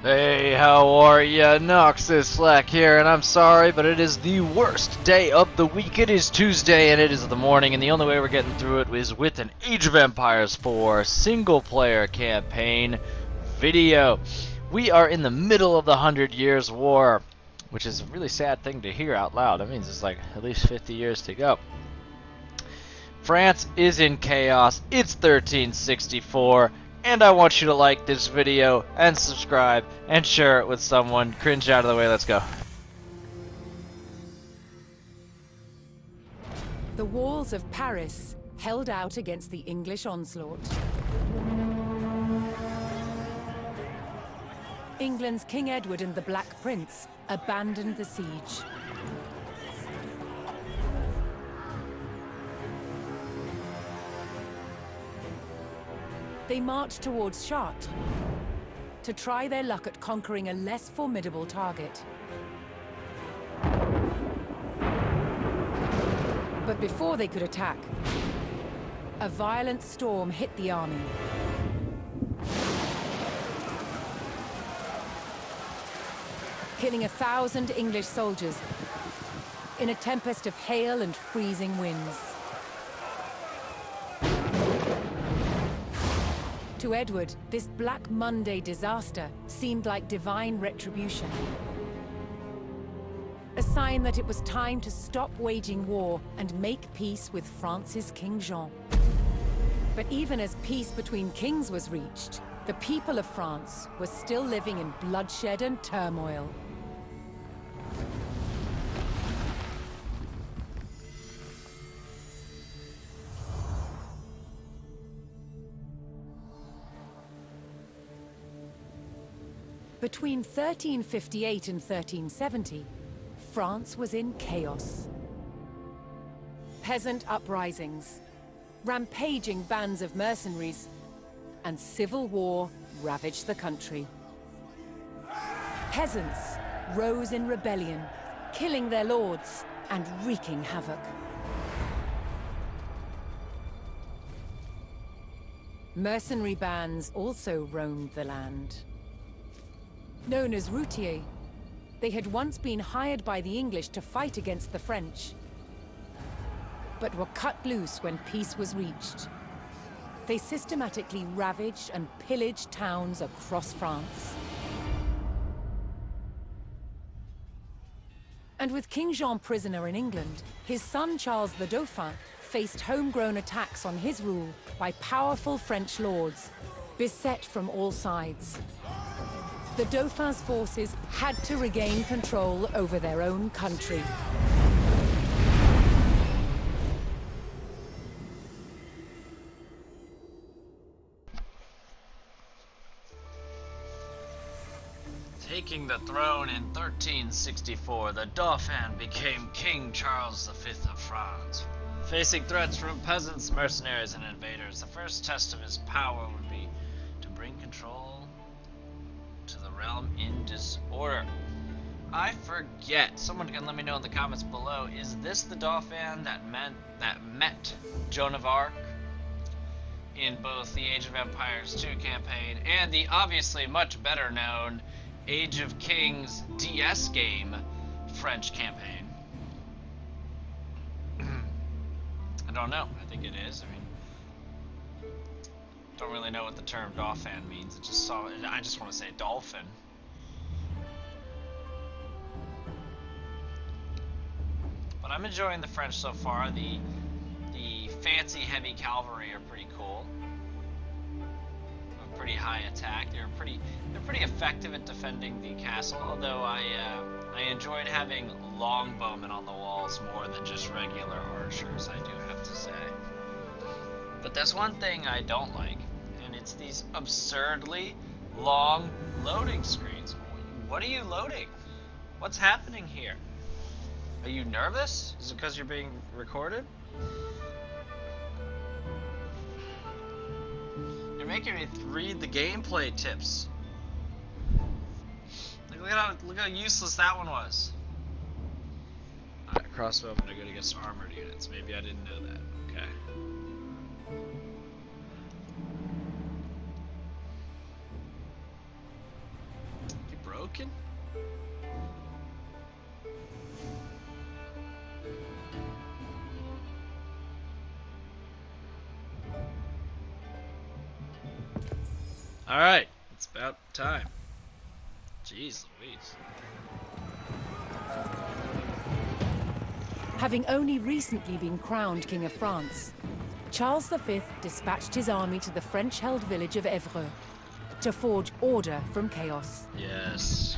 Hey, how are ya? Noxis Flak here, and I'm sorry, but it is the worst day of the week. It is Tuesday, and it is the morning, and the only way we're getting through it is with an Age of Empires 4 single-player campaign video. We are in the middle of the 100 Years' War, which is a really sad thing to hear out loud. That means it's like at least 50 years to go. France is in chaos. It's 1364. And I want you to like this video and subscribe and share it with someone. Cringe out of the way, let's go. The walls of Paris held out against the English onslaught. England's King Edward and the Black Prince abandoned the siege. They marched towards Chartres to try their luck at conquering a less formidable target. But before they could attack, a violent storm hit the army. Killing 1,000 English soldiers in a tempest of hail and freezing winds. To Edward, this Black Monday disaster seemed like divine retribution. A sign that it was time to stop waging war and make peace with France's King Jean. But even as peace between kings was reached, the people of France were still living in bloodshed and turmoil. Between 1358 and 1370, France was in chaos. Peasant uprisings, rampaging bands of mercenaries, and civil war ravaged the country. Peasants rose in rebellion, killing their lords and wreaking havoc. Mercenary bands also roamed the land. Known as routiers, they had once been hired by the English to fight against the French, but were cut loose when peace was reached. They systematically ravaged and pillaged towns across France. And with King Jean prisoner in England, his son Charles the Dauphin faced homegrown attacks on his rule by powerful French lords, beset from all sides. The Dauphin's forces had to regain control over their own country. Taking the throne in 1364, the Dauphin became King Charles V of France. Facing threats from peasants, mercenaries, and invaders, the first test of his power would be to bring control to the realm in disorder. I forget. Someone can let me know in the comments below. Is this the Dauphin that met Joan of Arc in both the Age of Empires 2 campaign and the obviously much better known Age of Kings DS game French campaign? I don't know. I think it is. I mean, don't really know what the term Dauphin means. I just want to say dolphin. But I'm enjoying the French so far. The fancy heavy cavalry are pretty cool. A pretty high attack. They're pretty effective at defending the castle. Although I enjoyed having longbowmen on the walls more than just regular archers, I do have to say. But there's one thing I don't like, and it's these absurdly long loading screens. What are you loading? What's happening here? Are you nervous? Is it because you're being recorded? You're making me read the gameplay tips. Look how useless that one was. Alright, crossbow, I'm gonna go against armored units. Maybe I didn't know that. Okay. looking? Alright, it's about time. Jeez Louise. Having only recently been crowned King of France, Charles V dispatched his army to the French-held village of Évreux to forge order from chaos. Yes.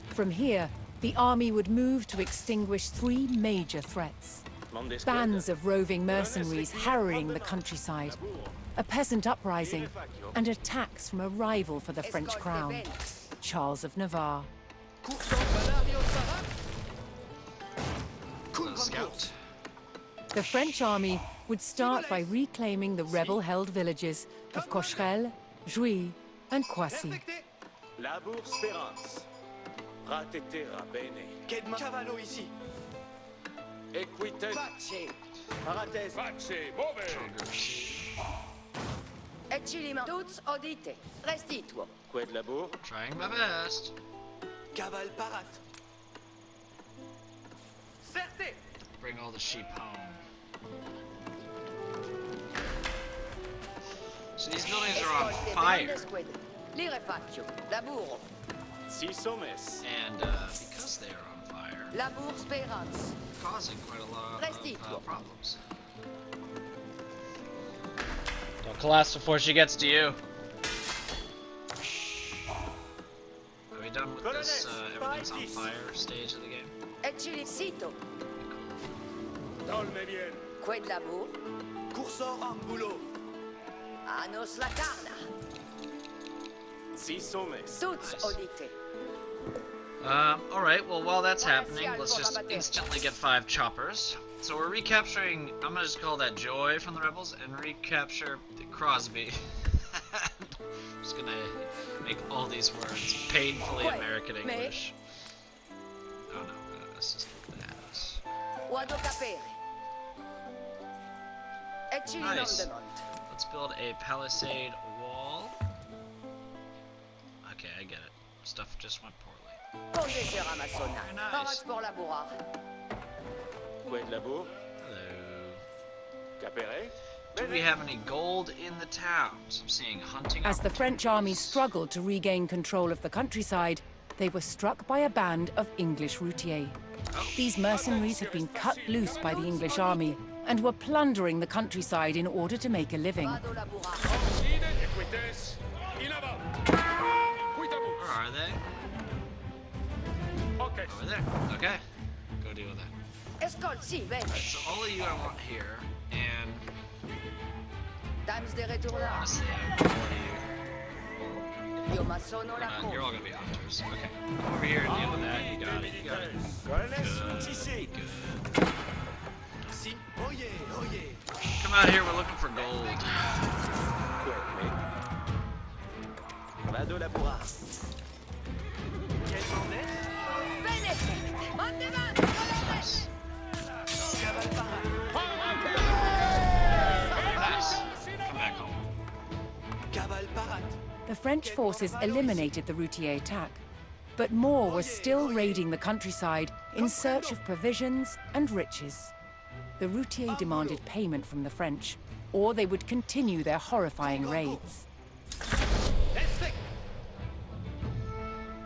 From here, the army would move to extinguish three major threats. Bands of roving mercenaries harrying the countryside, a peasant uprising, and attacks from a rival for the French crown, Charles of Navarre. Scout. The French army would start by reclaiming the rebel-held villages of Cocherel, Jouy, and Croissy. Labour Spérance. Ratetera bene. Cavallo ici. Equite. Face. Parates. Face. Move. Eccelima. Tuts audite. Restituo. Quid labour. Trying my best. Caval parat. Certe. Bring all the sheep home. So these buildings are on fire. Lirefatio. Laburo. Si sommes. And because they are on fire, Labour Spérance. causing quite a lot of problems. Don't collapse before she gets to you. Are we done with this everything's on fire stage of the game? Eccelicito. Dolme bien. Quid labour. Coursor en boulot. Anos la carna. Si sommes. Tuts Nice. audite. Alright, well while that's happening, let's just instantly get 5 choppers. So we're recapturing, I'm gonna just call that Joy from the Rebels, and recapture Crosby. I'm just gonna make all these words painfully American English. Oh no, let's just do that. Wado capere. Eccelinum Nice. de mont. Let's build a palisade wall. Okay, I get it. Stuff just went poorly. Condesseur amassonna. Very nice. Parat pour labourar. Quid labour. Hello. Capere. Do we have any gold in the towns? I'm seeing hunting As the French army opportunities. struggled to regain control of the countryside, they were struck by a band of English routiers. These mercenaries had been cut loose by the English army and were plundering the countryside in order to make a living. Vado labourar. Equites. In avant. Where are they? Okay. Over there. Okay. Go deal with that. Escol si, ben. Alright, so all of you I want here, and Times de retournage. honestly, I have 40. Io ma sono la You're all coda. gonna be hunters. Okay. Come over here and deal with that. You got it. You got it. Colonnes ici. Good. Si. Oye, oye. Come out here. We're looking for gold. Quid. Vado labourar. Quel bandit? Bene. Mandevate. Nice. Caval parat. Nice. Come back home. Caval parat. The French forces eliminated the routier attack, but more were still raiding the countryside in search of provisions and riches. The routier demanded payment from the French, or they would continue their horrifying raids. Respect.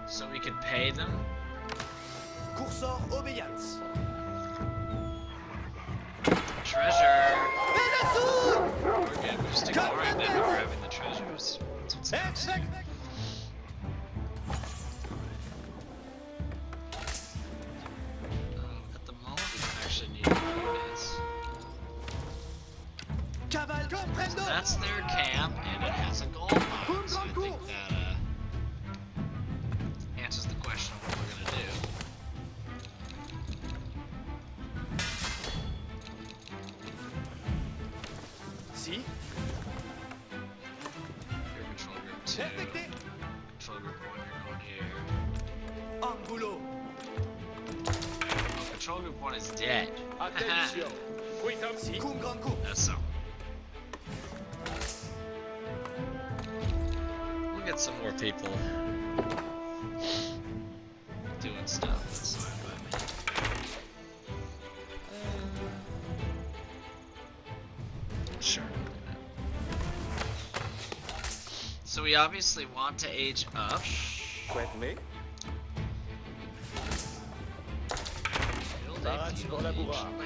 So we could pay them. Coursor obéissance. Treasure. We're good. We're sticking right now. We're having the treasures. That's what's Expect. At the moment, we don't actually need units. Caval comprendo. That's their camp, and it has a gold mine. So I think that answers the question of what we're gonna do. Si. Your control group 2. Respecté. Control group 1, you're going here. En boulot. Oh, control group 1 is dead. Attention. Quid si. Cum grand coup. That's so. got some more people doing stuff. That's fine by me. Sure. So we obviously want to age up. Souhaite me? Build a Barrage feudal pour la age bourrage. landmark.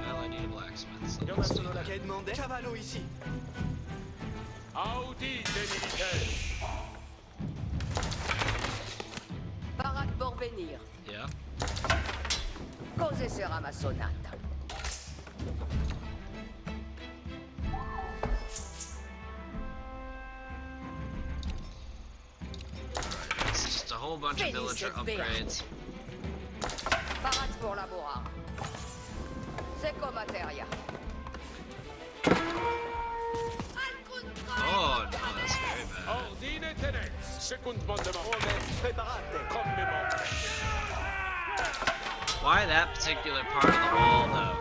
Well, I need a blacksmith. So Joan let's do sono la that. Quai demandé. Cavallo ici. Audi des militaires. Baraque pour venir. Yeah. Cose sera ma sonata. It's just a whole bunch of villager upgrades. Baraque pour la Bora. Seco materia. Oh no, that's very bad. Ordine tenex. Secund mandement. Promes preparate. Commemo. Why that particular part of the wall, though?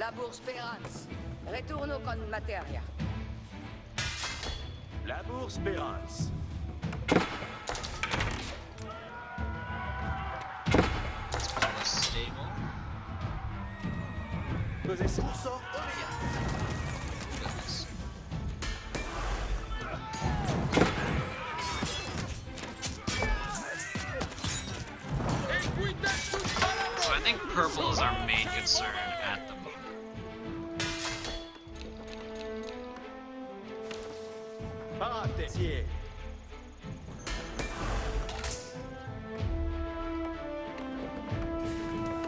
Labour Speranz. Returno con materia. Labour Spérance. Let's build a stable. Posez ça. Courseur obéissance. Goodness. So I think purple is our main concern at the moment. Parate. Sier.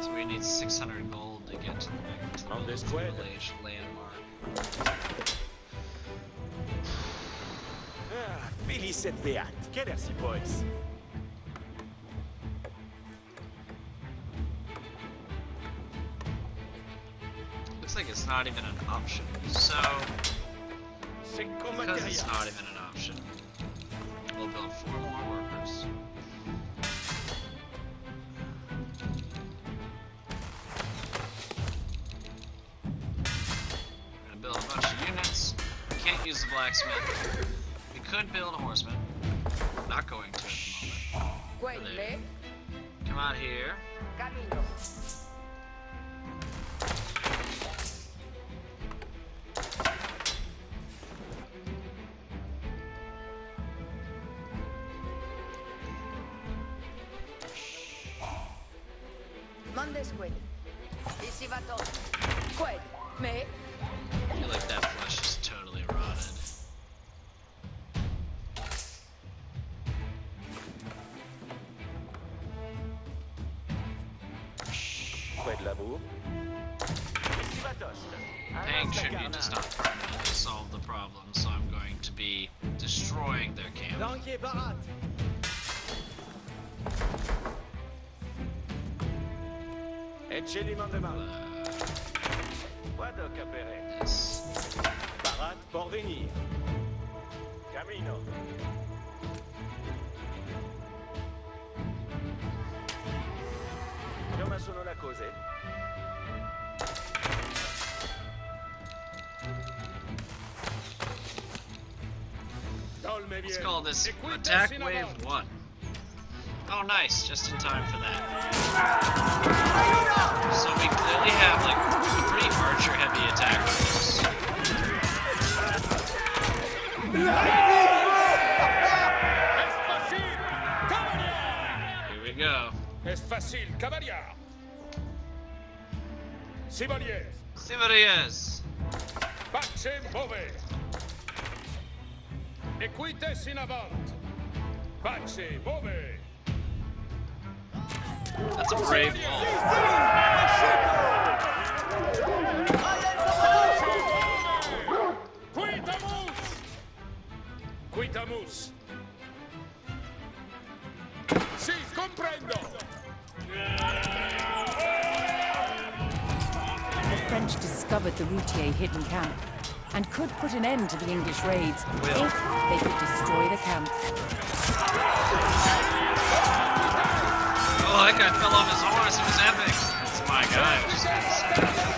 So we need 600 gold to get to the On this feudal square. age landmark. Ah, Félicette Beat. Quelle heure, boys? Looks like it's not even an option. So, Seco because it's materia. not even an option, we'll build 4 more workers. We're gonna build a bunch of units. Can't use the blacksmith. We could build a horseman. Not going to at the moment. Quelle Come out here. Camino. Mandes Quelle. Ici va ton. Quelle. Mais. I feel like that flesh is totally rotted. Près de labour. Ici va tost. Paying tribute does not permanently solve the problem, so I'm going to be destroying their camp. Languier Barat. Ecce mandement. Quado capere. This. Parat pour venir. Camino. Joan sono la cose. Let's call this Attack Wave 1. Oh nice, just in time for that. So we clearly have like pretty archer heavy attack waves. Here we go. Es facile, cavalier. Siboliers. Sivariez. Pace move. Equites in avant. Pace move. That's a brave wall. Quitamus. Quitamus. Si, comprendo. The French discovered the Routier hidden camp and could put an end to the English raids if they could destroy the camp. Oh, that guy fell off his horse. It was epic. That's my guy. Which is kind of sad.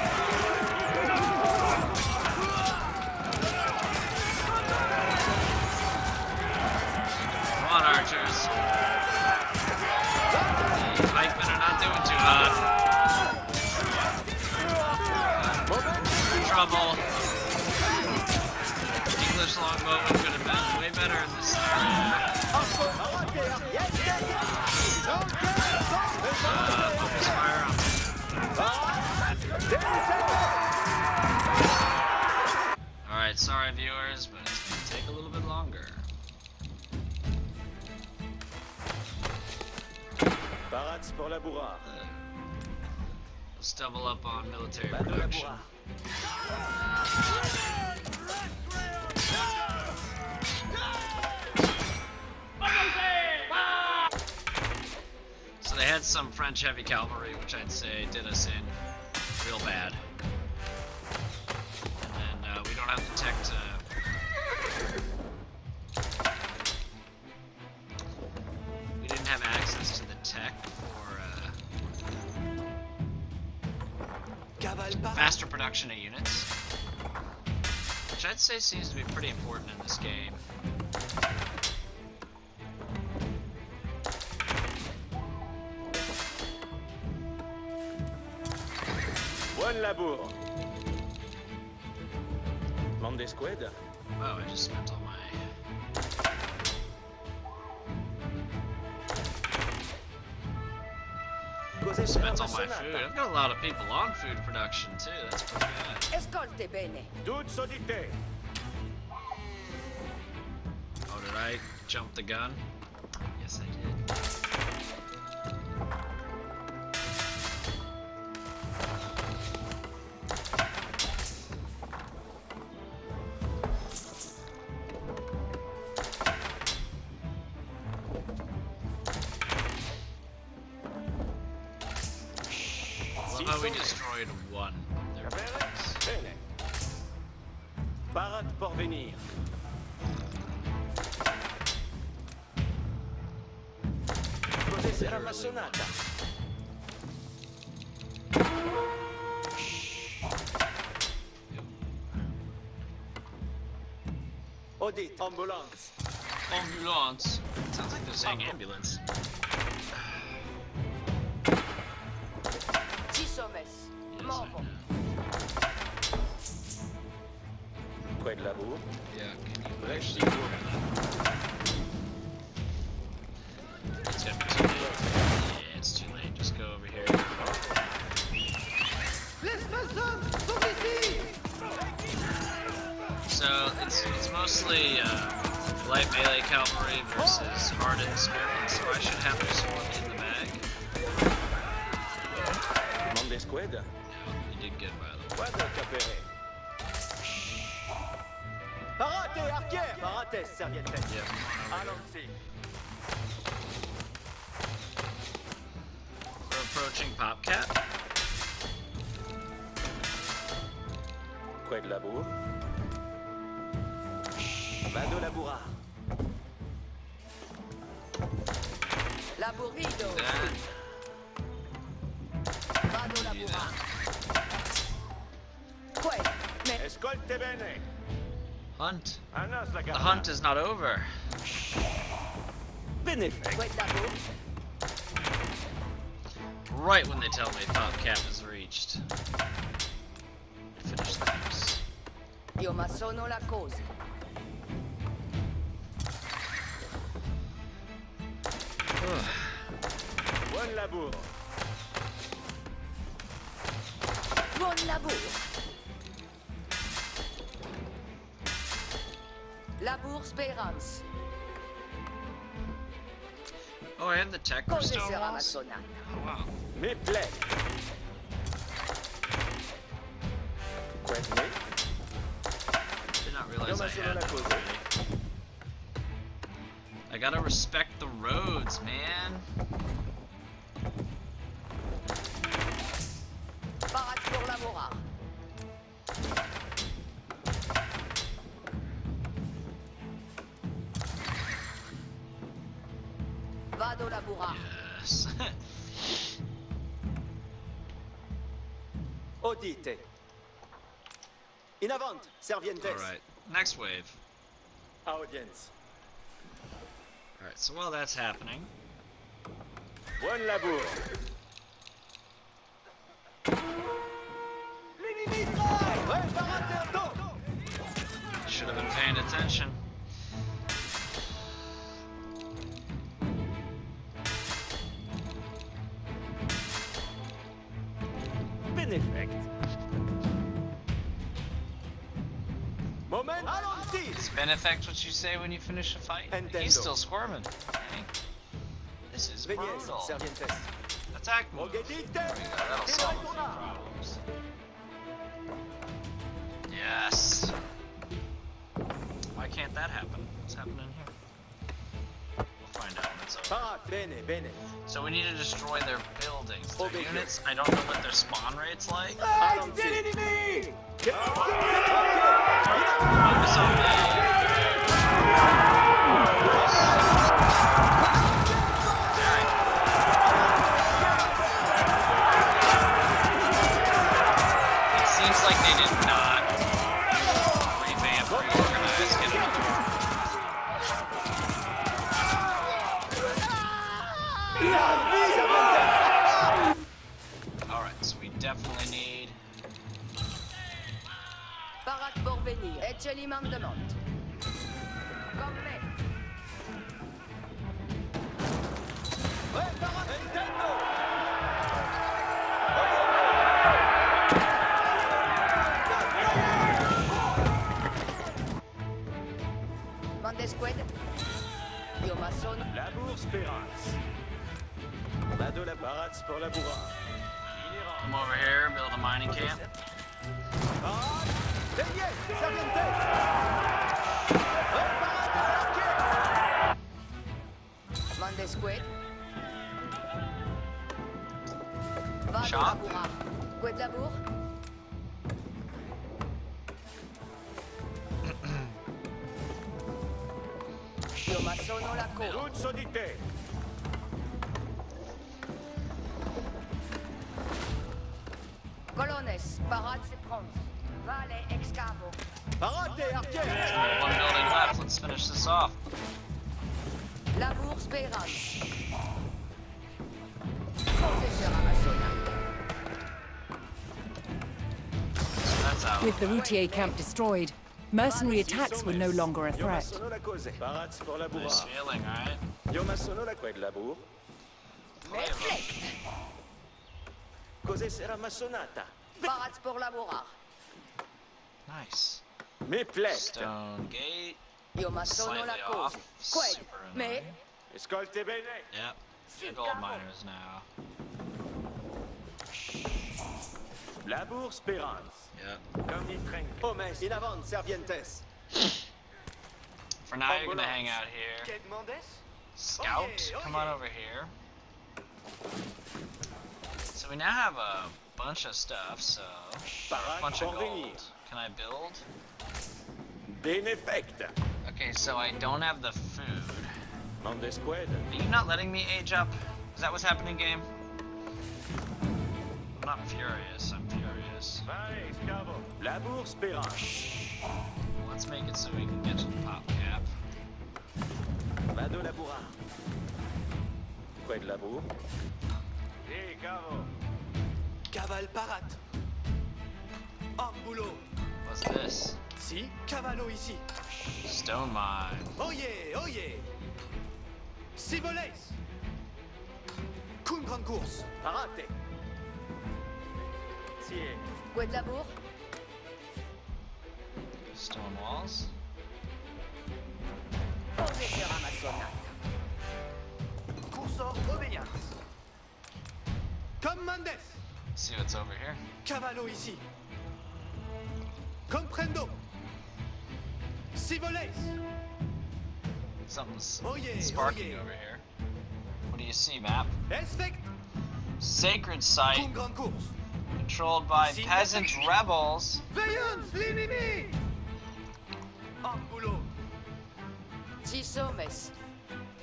trouble. English longbowman could have been way better in this scenario. Focus fire on me. Alright, sorry viewers, but it's gonna take a little bit longer. Parades pour laboureur. Let's double up on military production. So they had some French heavy cavalry, which I'd say did us in real bad. And then we don't have the tech to... We didn't have access to the tech for faster production of units, which I'd say seems to be pretty important in this game. Bonne labour. Mandesqued. Wow, I just spent all my... Spent all my food. I've got a lot of people on food production too. That's pretty bad. Escolte bene. Toute solidité. Oh, did I jump the gun? Yes, I did. How we destroyed one of their buildings. Bene. Parade pour venir. Cos'è la massonata? Audit. Ambulance. Ambulance. Sounds like they're saying ambulance. Movo. Quai de labour. Yeah, can you actually do that? It's gonna be too late. Yeah, it's too late. Just go over here. So it's mostly light melee cavalry versus hardened spearmen, so I should have this one in the bag. Mandesqued. Yeah, you did good by the way. Quadre capéré. Parate, arquière. Parate, serviette. Yeah. Allons-y. We're approaching Popcat. Quai de labour. Vado labourard. Laburido. That. Vado labourard. Quay. Me. Escolte bene. Hunt. Annas la The hunt is not over. Bénéfique. Quay labour. Right when they tell me Popcat is reached. Finish the house. Io ma sono la cosa. Bon labour. Buon labour. Labour Spérance. Oh, I have the tech for Cos'è stone sarà walls? massonata? Oh, wow. Me plaît. Quai de me. Did not realize I Dommage sur had la them cause. already. I gotta respect the roads, man. Parade pour labourard. Vado labourard. Yes. Audite. In avant, servientes. Alright, next wave. Audience. Alright, so while that's happening, Bon labour. Ouais, parade. should have been paying attention. Benefect. Moment. Allons-y. Does Benefect what you say when you finish a fight? Entendo. He's still squirming. Okay. This is Veillez, brutal. servientes. Attack move. There Progetite. we go, that'll solve a few problems. Yes. Why can't that happen? What's happening here? We'll find out when it's over. Parat, bene, bene. So we need to destroy their buildings. Their Obéis. units, I don't know what their spawn rate's like. Allons-y. Focus on me. It seems like they did not revamp, reorganize, get another. Alright, so we definitely need. Parat pour venir. Ecce mandement. Complet. Mandesqued. Io maçon. Labour Spérance. Vado la barats pour labourar. Come over here, build a mining camp. Veillez, servientes. Mandesqued. Vado Shop. labourar. Qued labour. Io maçono la cour. Toute sodité. Colones, parat se prons. Vale excavo. Parate, arquer. Only one building left, let's finish this off. Labour spérance. Possesseur amassonnat. So that's out. With the Routier camp destroyed, mercenary attacks were no longer a Io threat. maçonno la cose. Barats pour Nice labourar. feeling, alright? Io maçonno la qued labour. Reflect. Cos'è sera maçonnata? Parat pour labourar. Nice. Me plect. Stone gate. Io maçonno la Slightly cause. off. Qued. Super Mais. annoying. Ascolte bene. Yep. Good gold miners now. Labour Spérance. Yep. Comme il traîne. Hommes, in avant, servientes. For now, you're gonna hang out here. Que demandes? Scout, Okay, come on okay. over here. So we now have a bunch of stuff, so a bunch of gold. Can I build? Benefect. Okay, so I don't have the food. Mandesqued. Are you not letting me age up? Is that what's happening, game? I'm not furious, I'm furious. Vale excavo. Labour Spérance. Let's make it so we can get to the pop cap. Vado labourar. Qued labour. Sì, cavo. Cavale parat. En boulot. What's this? Si, cavallo ici. Stone mine. Oyez, oyez. Si voleis. Qu'une grande course. Parate. Si. Qued labour. Stone walls. Possesseur amassonnat. Cursor obéissance. Commandes. Let's see what's over here. Cavallo ici. Comprendo. Si voleis. Something's Oh yeah, sparking oh yeah. over here. What do you see, map? Respect. Sacred site Qu'une grande course. controlled by Si- peasant rebels. Veillons, l'inimi. En boulot. Six hommes.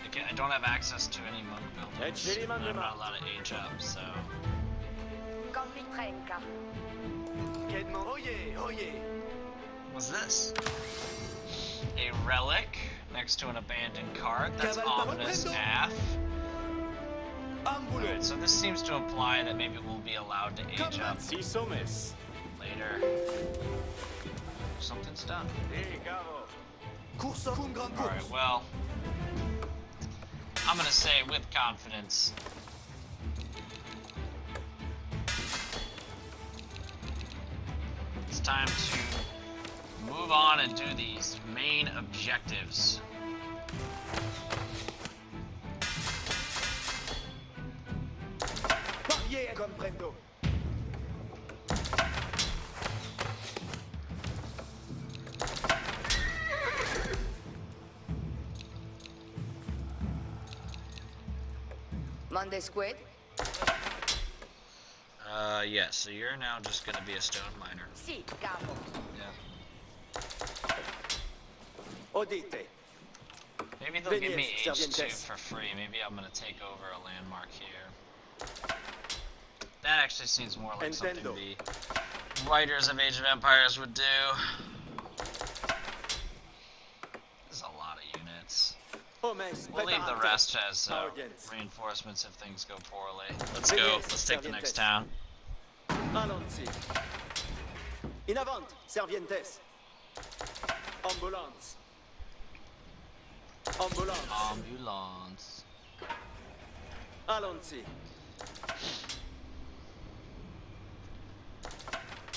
Again, I don't have access to any monk buildings. Ecce and I'm mandement. not allowed to age up, so. Confitrenca. Que demande? Oyez, oyez. What's this? A relic next to an abandoned cart. That's Caval par ominous Brendo. AF. En boulot. Alright, so this seems to imply that maybe we'll be allowed to age up Si sommes. later. something's done. Course cum grand course. Alright, well, I'm gonna say with confidence. It's time to move on and do these main objectives. Barrière comprendo. Monday squid. Yeah, so you're now just gonna be a stone miner. Si, capo. Yeah. Odite. Maybe they'll give me Venez, H2 Servientes. for free. Maybe I'm gonna take over a landmark here. That actually seems more like something Entendo. the writers of Age of Empires would do. There's a lot of units. Homens, We'll leave the preparate. rest as Arrogance. reinforcements if things go poorly. Let's go. Let's take the next town. Allons-y. In avant, Servientes. Ambulance. Ambulance. Ambulance. Allons-y.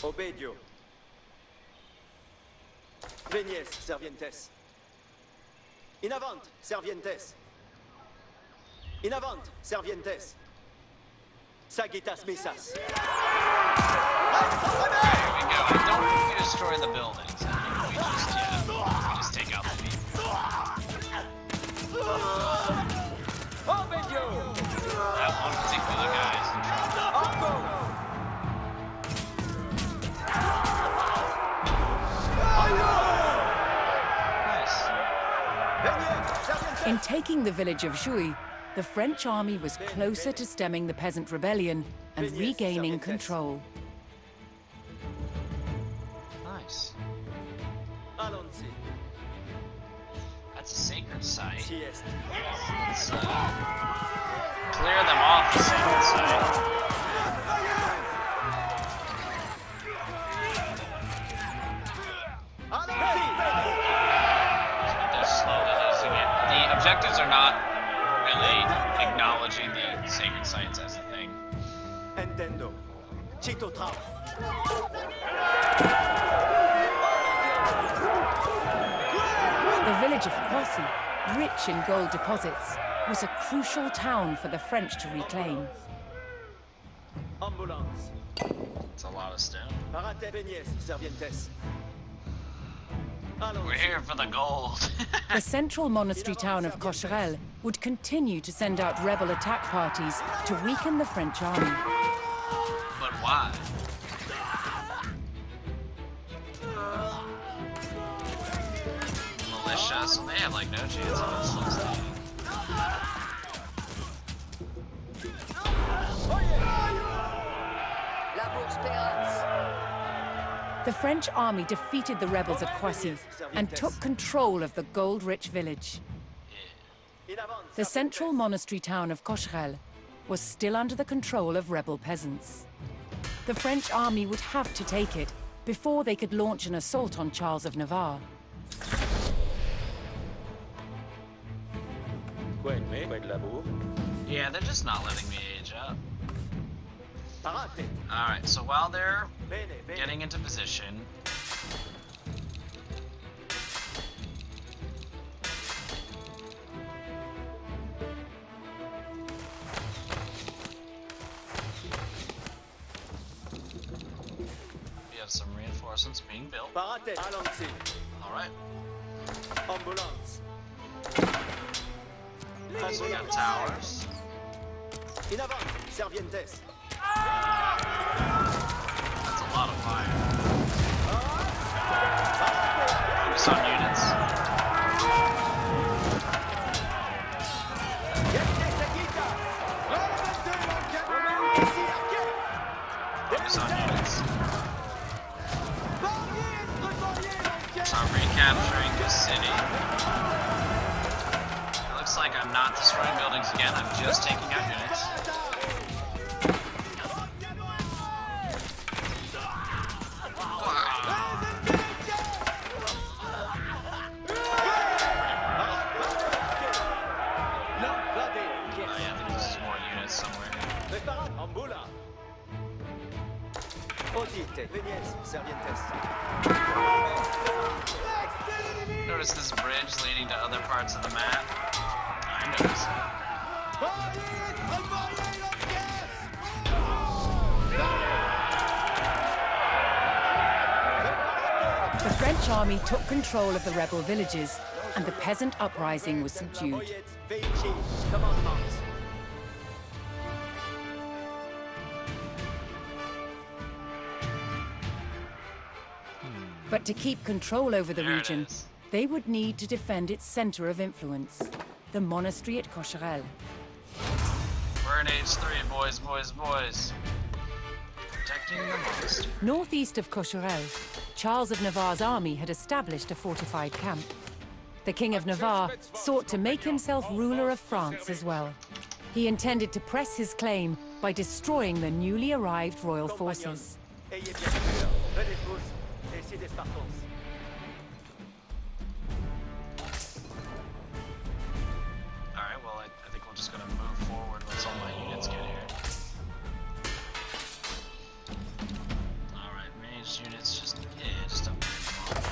Obedio. Venez, Servientes. In avant, Servientes. In avant, Servientes. Sagitas misas. There we go. And don't think we destroy the buildings. I mean, we just take out the people. Obedio. That one particular guy is in trouble. Nice. In taking the village of Jouy, the French army was closer to stemming the peasant rebellion and regaining control. Nice. Allons-y. That's a sacred site. Si est. Let's clear them off the sacred site. They're slowly losing it. The objectives are not really acknowledging the sacred sites as a thing. Entendo. Cito trap. The village of Croissy, rich in gold deposits, was a crucial town for the French to reclaim. Ambulance. It's a lot of stone. Parate Venez, Servientes. We're Allons-y. here for the gold. The central monastery town of Cocherel would continue to send out rebel attack parties to weaken the French army. But why? Militia, so they have like no chance of us still staying. La Bourse-Pérance. The French army defeated the rebels at Croissy and took control of the gold-rich village. In avant, The central monastery town of Cocherel was still under the control of rebel peasants. The French army would have to take it before they could launch an assault on Charles of Navarre. Yeah, they're just not letting me age up. Parate. Alright, so while they're Bene, bene. getting into position, we have some reinforcements being built. Parate. Allons-y. Alright, Ambulance. so we got towers. In avant, Servientes. That's a lot of fire. Focus on units. Focus on units. So I'm recapturing the city. It looks like I'm not destroying buildings again, I'm just taking out units. Oñez, Servientes. Notice this bridge leading to other parts of the map? I noticed it. The French army took control of the rebel villages, and the peasant uprising was subdued. Oñez, Veichi, commandements. But to keep control over the There it region, is. they would need to defend its center of influence, the monastery at Cocherel. We're in age 3, boys, boys, boys. Protecting the monastery. Northeast of Cocherel, Charles of Navarre's army had established a fortified camp. The King of Navarre sought to make himself ruler of France as well. He intended to press his claim by destroying the newly arrived royal forces. Ayez bien peur. Venez tous, et si des Spartans. Alright, well, I think we're just gonna move forward once all my units get here. Alright, mage units just upgrade them all.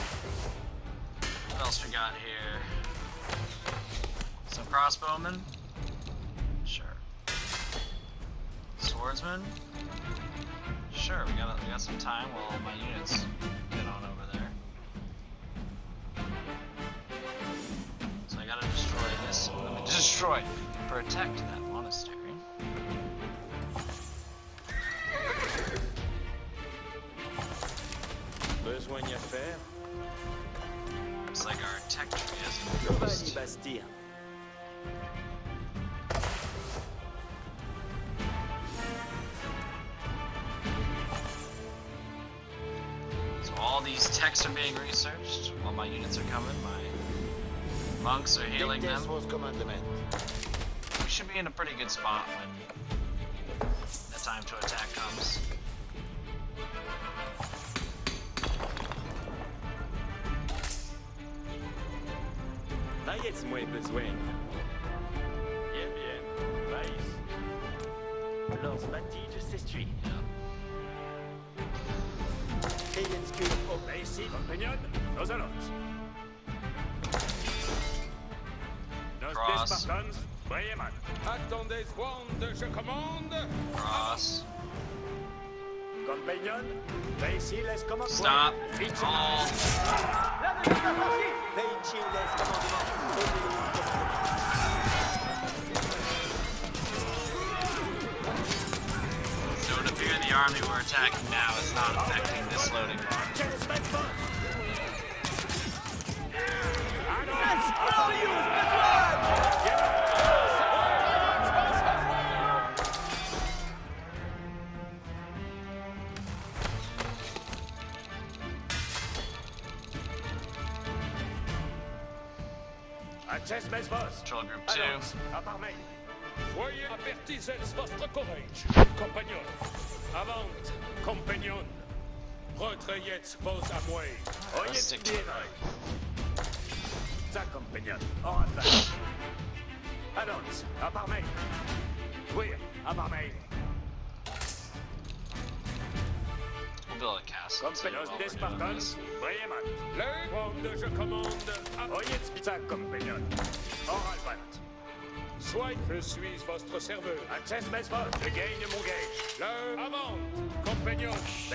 What else we got here? Some crossbowmen? Sure. Swordsmen? Sure, we got some time while all my units get on over there. So I gotta destroy this. Destroy, protect that monastery. Besoin d'y faire? Looks like our tech tree has Giovanni increased. Bastille. So all these techs are being researched while my units are coming. My monks are healing them. Vos commandement. We should be in a pretty good spot when the time to attack comes. Taillez-moi besoin. Bien, bien. Maïs. Lors bâti de s'essuie. Yeah. Ayenscu. Oh, ici, compagnon, nos allons. Nos Cross. des Spartans, voyez man. Attendez, Joan, je commande. Cross. Compagnon. Veichi, les commandements. Stop. Vite. All. Veichi, les commandements. So it would appear the army we're attacking now is not affecting this loading bar. Access mes vos. Control group 2. Allons, à part mail. Soyez avertis votre courage, compagnon. Avant, compagnon. Retrayez vos amours. Oyez Stick to bien. it. Ça, compagnon. En advance. Allons, à part mail. Oui, à part mail. We'll build a castle too Compagnons while des we're doing Spartans, this. voyez man. Le monde, je commande. Oyez ça, compagnon. En advance. Soit je suis votre serveur. Access mes vos. Je gagne mon gage. Le avant, compagnon.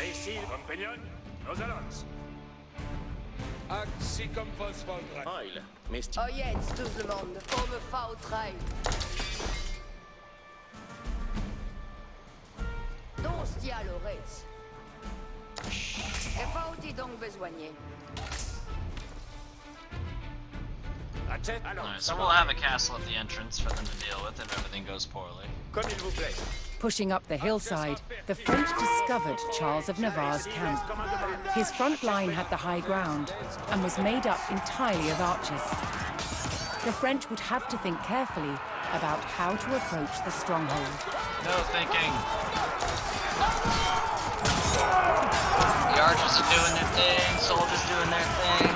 Ici, compagnon. Nos allons. Axi comme vos voldra. Oil. Mesti. Oyez tout le monde, pour me faire au train. Don stia l'ores. Et faut-il donc besoigner? Access, allons. Alright, so we'll have a castle at the entrance for them to deal with if everything goes poorly. Comme il vous plaît. Pushing up the hillside, the French discovered Charles of Navarre's camp. His front line had the high ground and was made up entirely of archers. The French would have to think carefully about how to approach the stronghold. No thinking. The archers are doing their thing, soldiers doing their thing.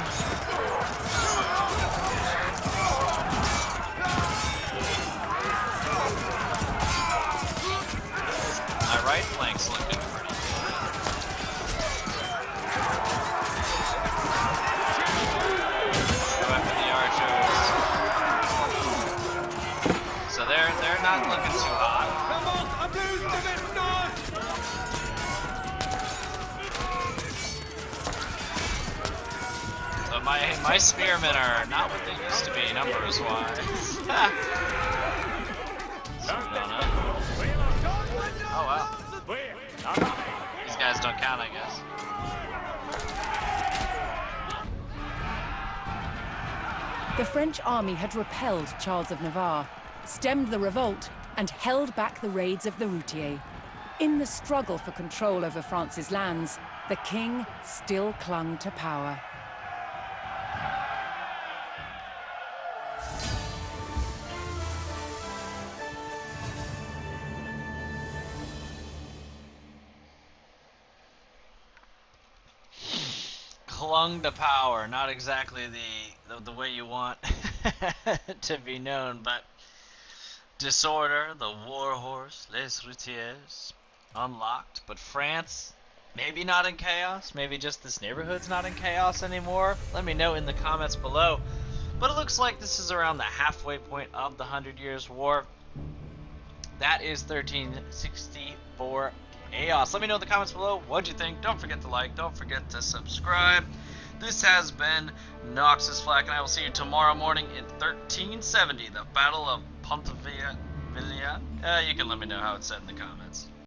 My right flank's looking pretty good. my spearmen are not what they used to be numbers wise. Oh wow. These guys don't count, I guess. The French army had repelled Charles of Navarre, stemmed the revolt, and held back the raids of the Routiers. In the struggle for control over France's lands, the king still clung to power. Clung to power, not exactly the way you want to be known, but disorder, the war horse, les routiers, unlocked. But France, maybe not in chaos, maybe just this neighborhood's not in chaos anymore. Let me know in the comments below. But it looks like this is around the halfway point of the 100 Years' War. That is 1364 chaos. Let me know in the comments below what'd you think. Don't forget to like, don't forget to subscribe. This has been Noxis Flak, and I will see you tomorrow morning in 1370, the Battle of Pontivilla. You can let me know how it's said in the comments.